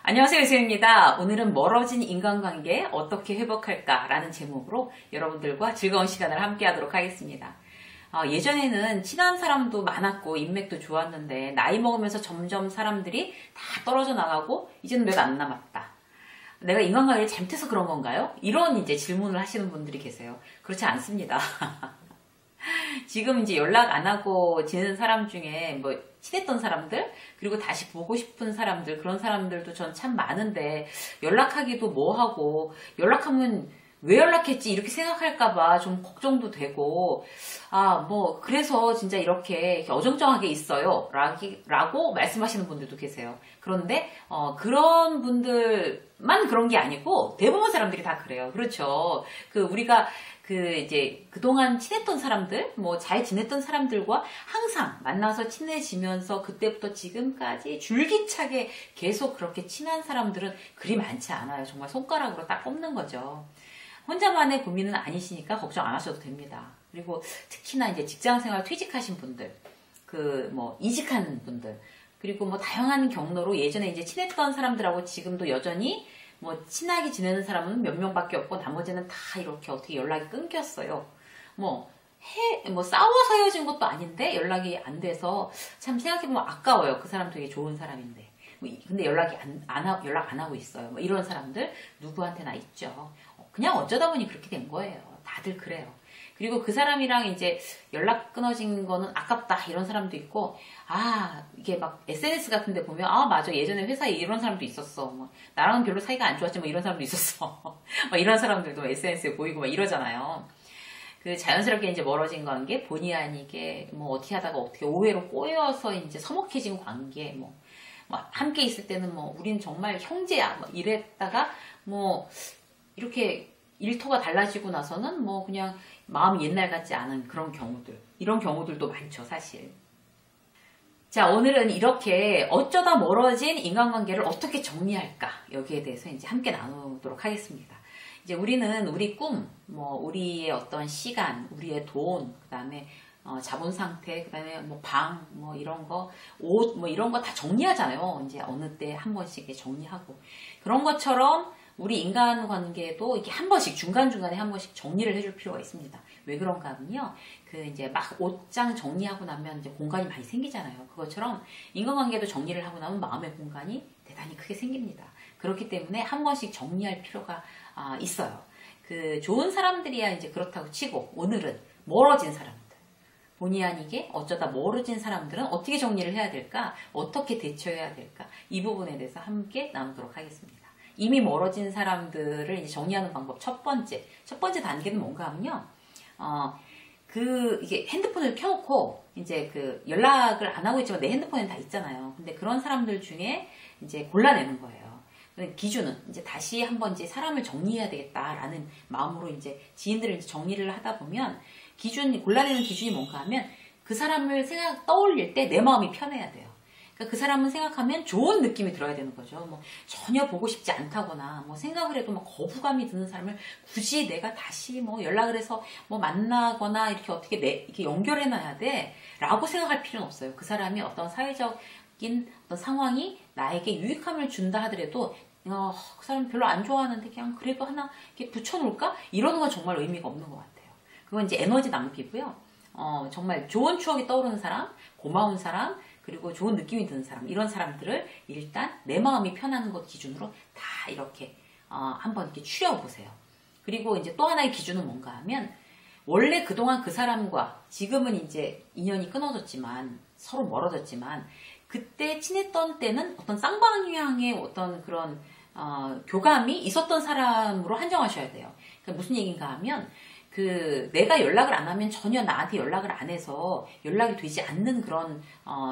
안녕하세요, 유수입니다. 오늘은 멀어진 인간관계 어떻게 회복할까 라는 제목으로 여러분들과 즐거운 시간을 함께 하도록 하겠습니다. 예전에는 친한 사람도 많았고 인맥도 좋았는데 나이 먹으면서 점점 사람들이 다 떨어져 나가고 이제는 몇 안 남았다. 내가 인간관계를 잘못해서 그런 건가요? 이런 이제 질문을 하시는 분들이 계세요. 그렇지 않습니다. 지금 이제 연락 안 하고 지내는 사람 중에 뭐 친했던 사람들 그리고 다시 보고 싶은 사람들 그런 사람들도 전 참 많은데 연락하기도 뭐하고 연락하면 왜 연락했지 이렇게 생각할까봐 좀 걱정도 되고 뭐 그래서 진짜 이렇게 어정쩡하게 있어요 라고 말씀하시는 분들도 계세요. 그런데 그런 분들만 그런 게 아니고 대부분 사람들이 다 그래요. 그렇죠. 우리가 이제 그동안 친했던 사람들, 뭐 잘 지냈던 사람들과 항상 만나서 친해지면서 그때부터 지금까지 줄기차게 계속 그렇게 친한 사람들은 그리 많지 않아요. 정말 손가락으로 딱 꼽는 거죠. 혼자만의 고민은 아니시니까 걱정 안 하셔도 됩니다. 그리고 특히나 이제 직장생활 퇴직하신 분들, 뭐 이직하는 분들, 그리고 뭐 다양한 경로로 예전에 이제 친했던 사람들하고 지금도 여전히 뭐 친하게 지내는 사람은 몇 명밖에 없고 나머지는 다 이렇게 어떻게 연락이 끊겼어요. 뭐 싸워서 헤어진 것도 아닌데 연락이 안 돼서 참 생각해보면 아까워요. 그 사람 되게 좋은 사람인데. 근데 연락 안 하고 있어요. 뭐 이런 사람들 누구한테나 있죠. 그냥 어쩌다 보니 그렇게 된 거예요. 다들 그래요. 그리고 그 사람이랑 이제 연락 끊어진 거는 아깝다 이런 사람도 있고 이게 막 SNS 같은 데 보면 맞아 예전에 회사에 이런 사람도 있었어 뭐 나랑은 별로 사이가 안 좋았지 뭐 이런 사람도 있었어 막 이런 사람들도 SNS에 보이고 막 이러잖아요. 자연스럽게 이제 멀어진 관계 본의 아니게 뭐 어떻게 하다가 어떻게 오해로 꼬여서 이제 서먹해진 관계 뭐 함께 있을 때는 뭐 우린 정말 형제야 뭐 이랬다가 뭐 이렇게 일터가 달라지고 나서는 뭐 그냥 마음이 옛날 같지 않은 그런 경우들 이런 경우들도 많죠 사실. 자, 오늘은 이렇게 어쩌다 멀어진 인간관계를 어떻게 정리할까 여기에 대해서 이제 함께 나누도록 하겠습니다. 이제 우리는 우리 꿈, 뭐 우리의 어떤 시간, 우리의 돈, 그다음에 자본 상태, 그다음에 뭐 방, 뭐 이런 거, 옷, 뭐 이런 거 다 정리하잖아요. 이제 어느 때 한 번씩 정리하고 그런 것처럼 우리 인간관계도 이렇게 한 번씩 중간중간에 한 번씩 정리를 해줄 필요가 있습니다. 왜 그런가 하면요. 이제 막 옷장 정리하고 나면 이제 공간이 많이 생기잖아요. 그것처럼 인간관계도 정리를 하고 나면 마음의 공간이 대단히 크게 생깁니다. 그렇기 때문에 한 번씩 정리할 필요가 있어요. 좋은 사람들이야 이제 그렇다고 치고 오늘은 멀어진 사람들. 본의 아니게 어쩌다 멀어진 사람들은 어떻게 정리를 해야 될까? 어떻게 대처해야 될까? 이 부분에 대해서 함께 나누도록 하겠습니다. 이미 멀어진 사람들을 이제 정리하는 방법 첫 번째 단계는 뭔가 하면요. 이게 핸드폰을 켜놓고 이제 연락을 안 하고 있지만 내 핸드폰엔 다 있잖아요. 근데 그런 사람들 중에 이제 골라내는 거예요. 기준은 이제 다시 한번 이제 사람을 정리해야 되겠다라는 마음으로 이제 지인들을 이제 정리를 하다 보면 골라내는 기준이 뭔가 하면 그 사람을 떠올릴 때 내 마음이 편해야 돼요. 그 사람은 생각하면 좋은 느낌이 들어야 되는 거죠. 뭐 전혀 보고 싶지 않다거나 뭐 생각을 해도 막 거부감이 드는 사람을 굳이 내가 다시 뭐 연락을 해서 뭐 만나거나 이렇게 어떻게 이렇게 연결해 놔야 돼라고 생각할 필요는 없어요. 그 사람이 어떤 사회적인 어떤 상황이 나에게 유익함을 준다 하더라도 그 사람 별로 안 좋아하는데 그냥 그래도 하나 이렇게 붙여놓을까? 이러는 건 정말 의미가 없는 것 같아요. 그건 이제 에너지 낭비고요. 정말 좋은 추억이 떠오르는 사람, 고마운 사람, 그리고 좋은 느낌이 드는 사람 이런 사람들을 일단 내 마음이 편한 것 기준으로 다 이렇게 한번 이렇게 추려보세요. 그리고 이제 또 하나의 기준은 뭔가 하면 원래 그동안 그 사람과 지금은 이제 인연이 끊어졌지만 서로 멀어졌지만 그때 친했던 때는 어떤 쌍방향의 어떤 그런 교감이 있었던 사람으로 한정하셔야 돼요. 그러니까 무슨 얘기인가 하면 내가 연락을 안 하면 전혀 나한테 연락을 안 해서 연락이 되지 않는 그런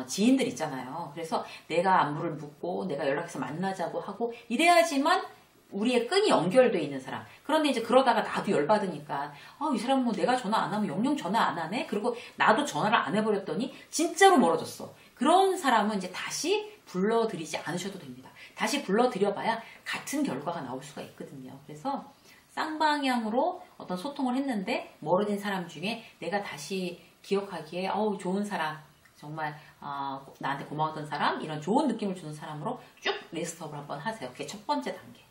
지인들 있잖아요. 그래서 내가 안부를 묻고 내가 연락해서 만나자고 하고 이래야지만 우리의 끈이 연결되어 있는 사람. 그런데 이제 그러다가 나도 열받으니까 이 사람 뭐 내가 전화 안 하면 영영 전화 안 하네. 그리고 나도 전화를 안 해버렸더니 진짜로 멀어졌어. 그런 사람은 이제 다시 불러들이지 않으셔도 됩니다. 다시 불러들여봐야 같은 결과가 나올 수가 있거든요. 그래서 쌍방향으로 어떤 소통을 했는데 멀어진 사람 중에 내가 다시 기억하기에 좋은 사람 정말 나한테 고마웠던 사람, 이런 좋은 느낌을 주는 사람으로 쭉 리스트업을 한번 하세요. 그게 첫 번째 단계.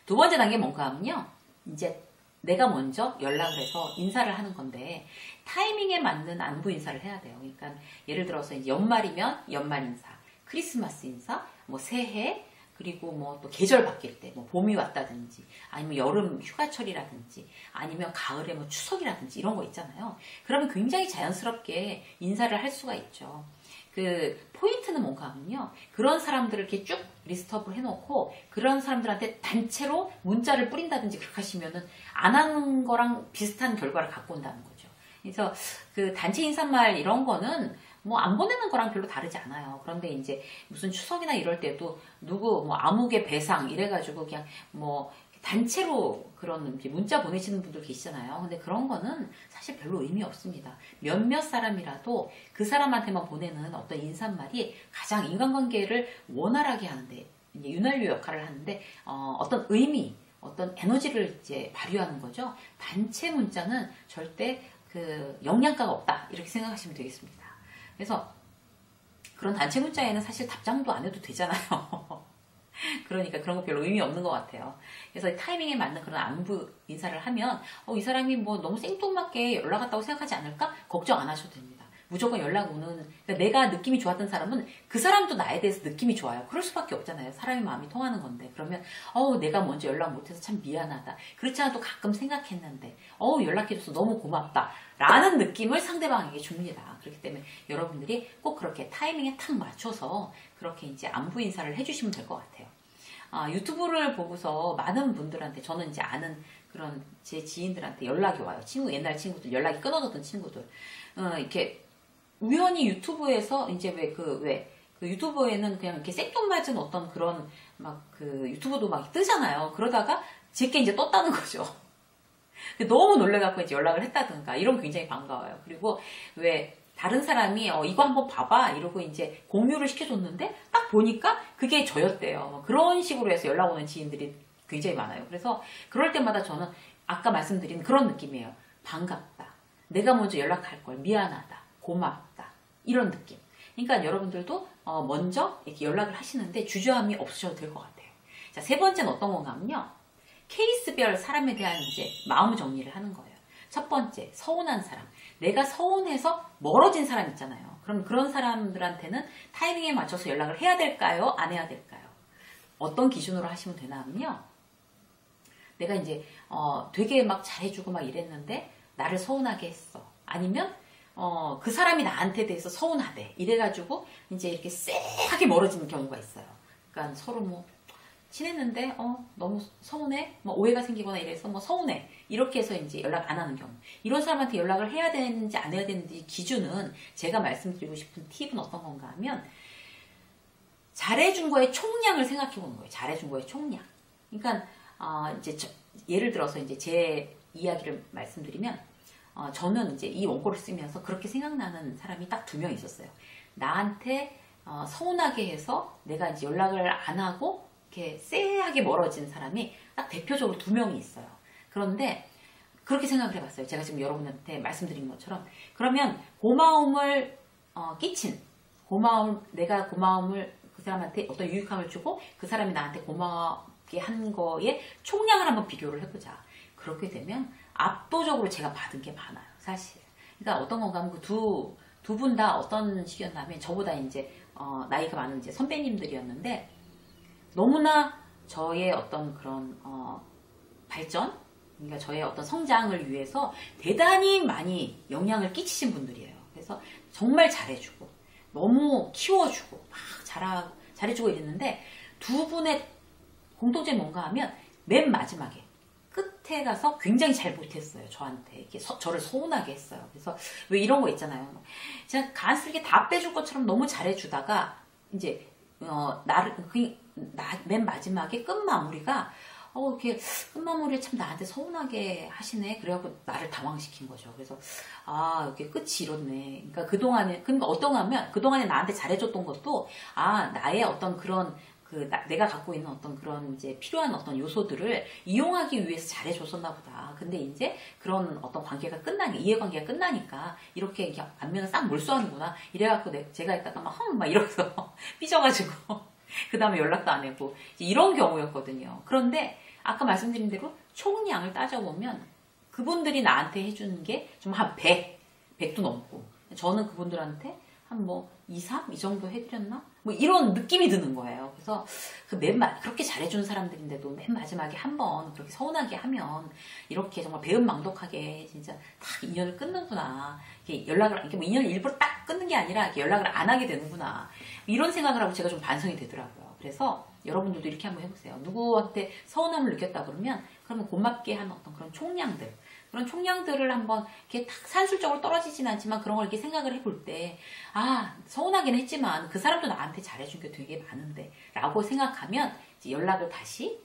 두 번째 단계 뭔가 하면요. 이제 내가 먼저 연락을 해서 인사를 하는 건데 타이밍에 맞는 안부 인사를 해야 돼요. 그러니까 예를 들어서 이제 연말이면 연말 인사, 크리스마스 인사, 뭐 새해, 그리고 뭐 또 계절 바뀔 때, 뭐 봄이 왔다든지, 아니면 여름 휴가철이라든지, 아니면 가을에 뭐 추석이라든지 이런 거 있잖아요. 그러면 굉장히 자연스럽게 인사를 할 수가 있죠. 그 포인트는 뭔가 하면요. 그런 사람들을 이렇게 쭉 리스트업을 해놓고 그런 사람들한테 단체로 문자를 뿌린다든지 그렇게 하시면은 안 하는 거랑 비슷한 결과를 갖고 온다는 거죠. 그래서 그 단체 인사말 이런 거는 뭐 안 보내는 거랑 별로 다르지 않아요. 그런데 이제 무슨 추석이나 이럴 때도 누구 뭐 아무개 배상 이래가지고 그냥 뭐 단체로 그런 문자 보내시는 분들 계시잖아요. 근데 그런 거는 사실 별로 의미 없습니다. 몇몇 사람이라도 그 사람한테만 보내는 어떤 인사말이 가장 인간관계를 원활하게 하는데, 이제 윤활유 역할을 하는데, 어떤 의미, 어떤 에너지를 이제 발휘하는 거죠. 단체 문자는 절대 그 영양가가 없다. 이렇게 생각하시면 되겠습니다. 그래서 그런 단체 문자에는 사실 답장도 안 해도 되잖아요. 그러니까 그런 거 별로 의미 없는 것 같아요. 그래서 타이밍에 맞는 그런 안부 인사를 하면 이 사람이 뭐 너무 생뚱맞게 연락 왔다고 생각하지 않을까? 걱정 안 하셔도 됩니다. 무조건 연락 오는, 그러니까 내가 느낌이 좋았던 사람은 그 사람도 나에 대해서 느낌이 좋아요. 그럴 수밖에 없잖아요. 사람의 마음이 통하는 건데. 그러면 내가 먼저 연락 못해서 참 미안하다. 그렇지 않아도 가끔 생각했는데 연락해줘서 너무 고맙다. 라는 느낌을 상대방에게 줍니다. 그렇기 때문에 여러분들이 꼭 그렇게 타이밍에 탁 맞춰서 그렇게 이제 안부 인사를 해주시면 될 것 같아요. 유튜브를 보고서 많은 분들한테, 저는 이제 아는 그런 제 지인들한테 연락이 와요. 옛날 친구들, 연락이 끊어졌던 친구들. 이렇게 우연히 유튜브에서 이제 그 유튜브에는 그냥 이렇게 생뚱맞은 어떤 그런 그 유튜브도 막 뜨잖아요. 그러다가 제게 이제 떴다는 거죠. 너무 놀래갖고 이제 연락을 했다든가 이러면 굉장히 반가워요. 그리고 다른 사람이 이거 한번 봐봐 이러고 이제 공유를 시켜줬는데 딱 보니까 그게 저였대요. 그런 식으로 해서 연락 오는 지인들이 굉장히 많아요. 그래서 그럴 때마다 저는 아까 말씀드린 그런 느낌이에요. 반갑다. 내가 먼저 연락할 걸. 미안하다. 고맙다. 이런 느낌. 그러니까 여러분들도 먼저 이렇게 연락을 하시는데 주저함이 없으셔도 될 것 같아요. 자, 세 번째는 어떤 건가 하면요. 케이스별 사람에 대한 이제 마음 정리를 하는 거예요. 첫 번째, 서운한 사람. 내가 서운해서 멀어진 사람 있잖아요. 그럼 그런 사람들한테는 타이밍에 맞춰서 연락을 해야 될까요? 안 해야 될까요? 어떤 기준으로 하시면 되나 하면요. 내가 이제 되게 막 잘해주고 막 이랬는데 나를 서운하게 했어. 아니면 그 사람이 나한테 대해서 서운하대. 이래가지고 이제 이렇게 쎄하게 멀어지는 경우가 있어요. 그러니까 서로 뭐 친했는데 너무 서운해, 뭐 오해가 생기거나 이래서 뭐 서운해 이렇게 해서 이제 연락 안 하는 경우, 이런 사람한테 연락을 해야 되는지 안 해야 되는지 기준은, 제가 말씀드리고 싶은 팁은 어떤 건가 하면 잘해준 거의 총량을 생각해 보는 거예요. 잘해준 거의 총량. 그러니까 이제 예를 들어서 이제 제 이야기를 말씀드리면 저는 이제 이 원고를 쓰면서 그렇게 생각나는 사람이 딱 2명 있었어요. 나한테 서운하게 해서 내가 이제 연락을 안 하고 이렇게 쎄하게 멀어진 사람이 딱 대표적으로 2명이 있어요. 그런데 그렇게 생각을 해봤어요. 제가 지금 여러분한테 말씀드린 것처럼. 그러면 고마움을 끼친, 내가 고마움을 그 사람한테 어떤 유익함을 주고 그 사람이 나한테 고맙게 한 거에 총량을 한번 비교를 해보자. 그렇게 되면 압도적으로 제가 받은 게 많아요. 사실. 그러니까 어떤 건가 하면 그 두 분 다 어떤 식이었냐면 저보다 이제 나이가 많은 이제 선배님들이었는데 너무나 저의 어떤 그런 발전, 그러니까 저의 어떤 성장을 위해서 대단히 많이 영향을 끼치신 분들이에요. 그래서 정말 잘해주고 너무 키워주고 막 잘해주고 이랬는데 두 분의 공통점이 뭔가 하면 맨 마지막에 끝에 가서 굉장히 잘 못했어요. 저한테 이렇게 저를 서운하게 했어요. 그래서 왜 이런 거 있잖아요. 제가 간슬게 다 빼줄 것처럼 너무 잘해주다가 이제 맨 마지막에 끝마무리가 이렇게 끝마무리를 참 나한테 서운하게 하시네. 그래갖고 나를 당황시킨 거죠. 그래서 이렇게 끝이 이렇네. 그러니까 그동안에 어떤 하면 그동안에 나한테 잘해줬던 것도 나의 어떤 그런 내가 갖고 있는 어떤 그런 이제 필요한 어떤 요소들을 이용하기 위해서 잘해줬었나 보다. 근데 이제 그런 어떤 관계가 이해관계가 끝나니까 이렇게 안면을 싹 몰수하는구나. 이래갖고 제가 있다가 막 이러면서 삐져가지고 그 다음에 연락도 안 하고 이런 경우였거든요. 그런데 아까 말씀드린 대로 총량을 따져보면 그분들이 나한테 해주는 게 좀 한 100도 넘고 저는 그분들한테 한 2, 3? 이 정도 해드렸나? 이런 느낌이 드는 거예요. 그래서 그렇게 잘해준 사람들인데도 맨 마지막에 한번 그렇게 서운하게 하면 이렇게 정말 배은망덕하게 진짜 딱 인연을 끊는구나. 이렇게 인연을 일부러 딱 끊는 게 아니라 이렇게 연락을 안 하게 되는구나. 이런 생각을 하고 제가 좀 반성이 되더라고요. 그래서 여러분들도 이렇게 한번 해보세요. 누구한테 서운함을 느꼈다 그러면 고맙게 한 어떤 그런 그런 총량들을 한번 이렇게 딱 산술적으로 떨어지진 않지만 그런 걸 이렇게 생각을 해볼 때, 서운하긴 했지만 그 사람도 나한테 잘해준 게 되게 많은데 라고 생각하면 이제 연락을 다시,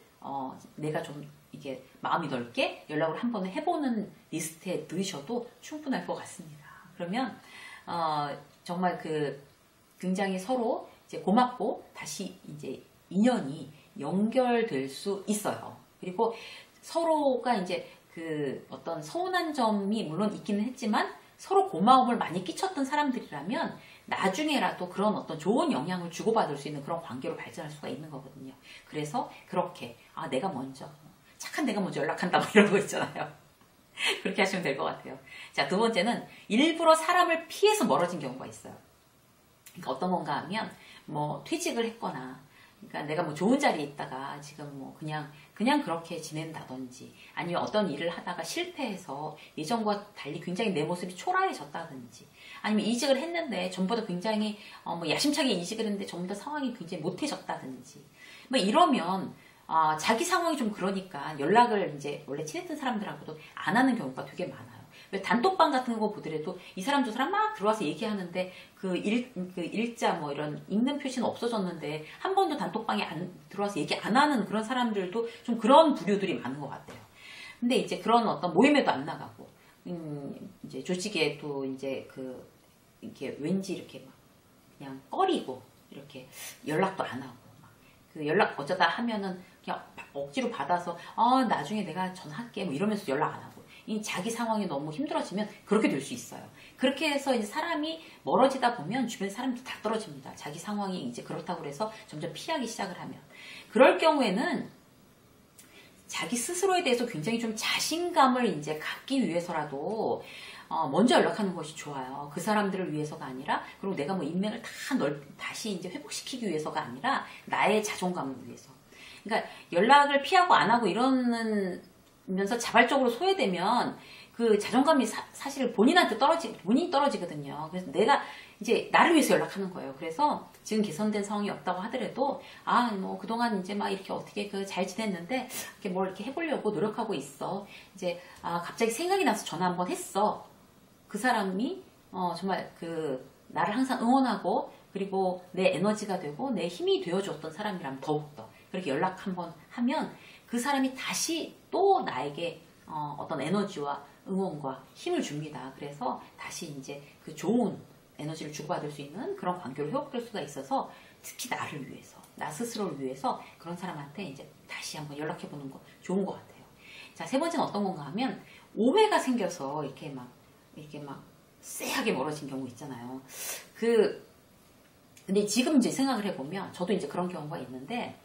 내가 좀 이게 마음이 넓게 연락을 한번 해보는 리스트에 넣으셔도 충분할 것 같습니다. 그러면, 정말 굉장히 서로 이제 고맙고 다시 이제 인연이 연결될 수 있어요. 그리고 서로가 이제 어떤 서운한 점이 물론 있기는 했지만 서로 고마움을 많이 끼쳤던 사람들이라면 나중에라도 그런 어떤 좋은 영향을 주고받을 수 있는 그런 관계로 발전할 수가 있는 거거든요. 그래서 그렇게 착한 내가 먼저 연락한다 이런 거 있잖아요. 그렇게 하시면 될 것 같아요. 자, 두 번째는 일부러 사람을 피해서 멀어진 경우가 있어요. 그러니까 어떤 건가 하면 퇴직을 했거나 그러니까 내가 좋은 자리에 있다가 지금 그냥 그렇게 지낸다든지 아니면 어떤 일을 하다가 실패해서 예전과 달리 굉장히 내 모습이 초라해졌다든지 아니면 이직을 했는데 전보다 굉장히 야심차게 이직을 했는데 전보다 상황이 굉장히 못해졌다든지 이러면 자기 상황이 좀 그러니까 연락을 이제 원래 친했던 사람들하고도 안 하는 경우가 되게 많아요. 단톡방 같은 거 보더라도 이 사람 저 사람 막 들어와서 얘기하는데 일자 이런 읽는 표시는 없어졌는데 한 번도 단톡방에 들어와서 얘기 안 하는 그런 사람들도 좀 그런 부류들이 많은 것 같아요. 근데 이제 그런 어떤 모임에도 안 나가고 이제 조직에도 이제 이렇게 왠지 이렇게 그냥 꺼리고 이렇게 연락도 안 하고 연락 어쩌다 하면은 그냥 억지로 받아서 나중에 내가 전화할게 이러면서 연락 안 하고 자기 상황이 너무 힘들어지면 그렇게 될 수 있어요. 그렇게 해서 이제 사람이 멀어지다 보면 주변 사람도 다 떨어집니다. 자기 상황이 이제 그렇다고 해서 점점 피하기 시작을 하면. 그럴 경우에는 자기 스스로에 대해서 굉장히 좀 자신감을 이제 갖기 위해서라도 먼저 연락하는 것이 좋아요. 그 사람들을 위해서가 아니라, 그리고 내가 인맥을 다시 이제 회복시키기 위해서가 아니라 나의 자존감을 위해서. 그러니까 연락을 피하고 안 하고 이러면서 자발적으로 소외되면 그 자존감이 사실 본인한테 본인이 떨어지거든요. 그래서 내가 이제 나를 위해서 연락하는 거예요. 그래서 지금 개선된 상황이 없다고 하더라도 그동안 이제 이렇게 어떻게 잘 지냈는데 이렇게 이렇게 해보려고 노력하고 있어. 이제 갑자기 생각이 나서 전화 한번 했어. 그 사람이 정말 나를 항상 응원하고 그리고 내 에너지가 되고 내 힘이 되어줬던 사람이라면 더욱더 그렇게 연락 한번 하면 그 사람이 다시 또 나에게 어떤 에너지와 응원과 힘을 줍니다. 그래서 다시 이제 그 좋은 에너지를 주고받을 수 있는 그런 관계로 회복될 수가 있어서 특히 나를 위해서, 나 스스로를 위해서 그런 사람한테 이제 다시 한번 연락해보는 거 좋은 것 같아요. 자, 세 번째는 어떤 건가 하면 오해가 생겨서 이렇게 막 쎄하게 멀어진 경우 있잖아요. 근데 지금 이제 생각을 해보면 저도 이제 그런 경우가 있는데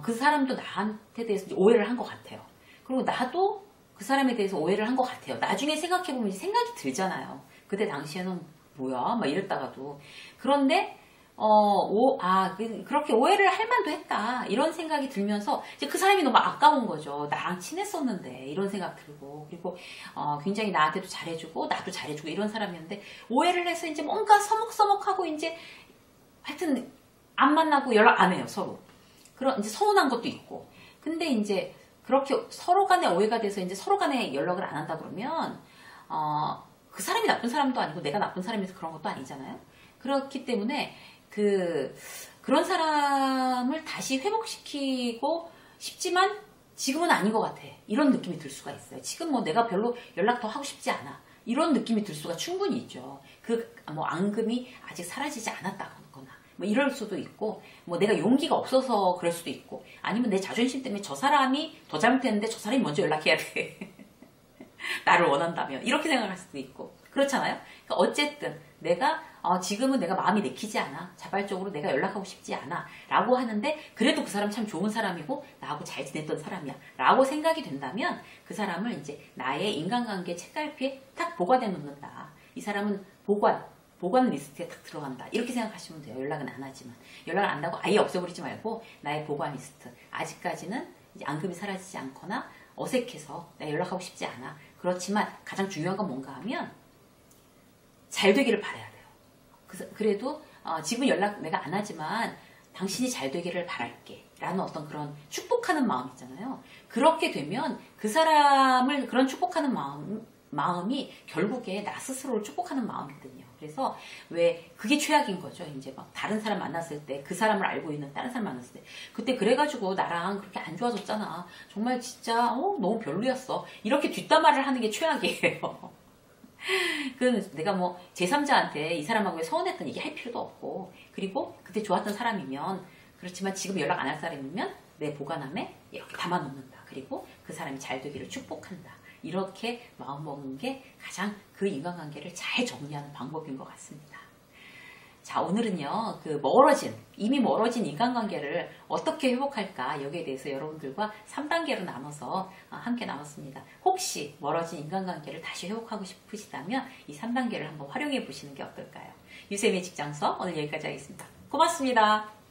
그 사람도 나한테 대해서 이제 오해를 한 것 같아요. 그리고 나도 그 사람에 대해서 오해를 한 것 같아요. 나중에 생각해보면 이제 생각이 들잖아요. 그때 당시에는 뭐야? 이랬다가도. 그런데, 그렇게 오해를 할 만도 했다. 이런 생각이 들면서 이제 그 사람이 너무 아까운 거죠. 나랑 친했었는데. 이런 생각 들고. 그리고, 굉장히 나한테도 잘해주고, 나도 잘해주고 이런 사람이었는데, 오해를 해서 이제 뭔가 서먹서먹하고 이제, 하여튼, 안 만나고 연락 안 해요, 서로. 이제 서운한 것도 있고. 근데 이제, 그렇게 서로 간에 오해가 돼서 이제 서로 간에 연락을 안 한다 그러면, 그 사람이 나쁜 사람도 아니고 내가 나쁜 사람이라서 그런 것도 아니잖아요. 그렇기 때문에 그런 사람을 다시 회복시키고 싶지만 지금은 아닌 것 같아. 이런 느낌이 들 수가 있어요. 지금 내가 별로 연락 더 하고 싶지 않아. 이런 느낌이 들 수가 충분히 있죠. 앙금이 아직 사라지지 않았다거나 뭐 이럴 수도 있고, 뭐 내가 용기가 없어서 그럴 수도 있고, 아니면 내 자존심 때문에 저 사람이 더 잘못했는데 저 사람이 먼저 연락해야 돼. 나를 원한다면. 이렇게 생각할 수도 있고. 그렇잖아요? 그러니까 어쨌든 내가 지금은 내가 마음이 내키지 않아. 자발적으로 내가 연락하고 싶지 않아. 라고 하는데 그래도 그 사람 참 좋은 사람이고 나하고 잘 지냈던 사람이야. 라고 생각이 된다면 그 사람을 이제 나의 인간관계 책갈피에 딱 보관해 놓는다. 이 사람은 보관 리스트에 딱 들어간다. 이렇게 생각하시면 돼요. 연락은 안 하지만. 연락을 안 하고 아예 없애버리지 말고 나의 보관 리스트. 아직까지는 이제 안급이 사라지지 않거나 어색해서 내가 연락하고 싶지 않아. 그렇지만 가장 중요한 건 뭔가 하면 잘 되기를 바라야 돼요. 그래도 지금 연락 내가 안 하지만 당신이 잘 되기를 바랄게 라는 어떤 그런 축복하는 마음 있잖아요. 그렇게 되면 그 사람을 그런 축복하는 마음이 결국에 나 스스로를 축복하는 마음이거든요. 그래서 왜 그게 최악인 거죠. 이제 막 다른 사람 만났을 때 그 사람을 알고 있는 다른 사람 만났을 때 그때 그래가지고 나랑 그렇게 안 좋아졌잖아. 정말 진짜 너무 별로였어. 이렇게 뒷담화를 하는 게 최악이에요. 그 내가 뭐 제3자한테 이 사람하고 서운했던 얘기 할 필요도 없고, 그리고 그때 좋았던 사람이면, 그렇지만 지금 연락 안 할 사람이면 내 보관함에 이렇게 담아놓는다. 그리고 그 사람이 잘 되기를 축복한다. 이렇게 마음먹는 게 가장 그 인간관계를 잘 정리하는 방법인 것 같습니다. 자, 오늘은요, 이미 멀어진 인간관계를 어떻게 회복할까, 여기에 대해서 여러분들과 3단계로 나눠서 함께 나눴습니다. 혹시 멀어진 인간관계를 다시 회복하고 싶으시다면 이 3단계를 한번 활용해 보시는 게 어떨까요? 유쌤의 직장서 오늘 여기까지 하겠습니다. 고맙습니다.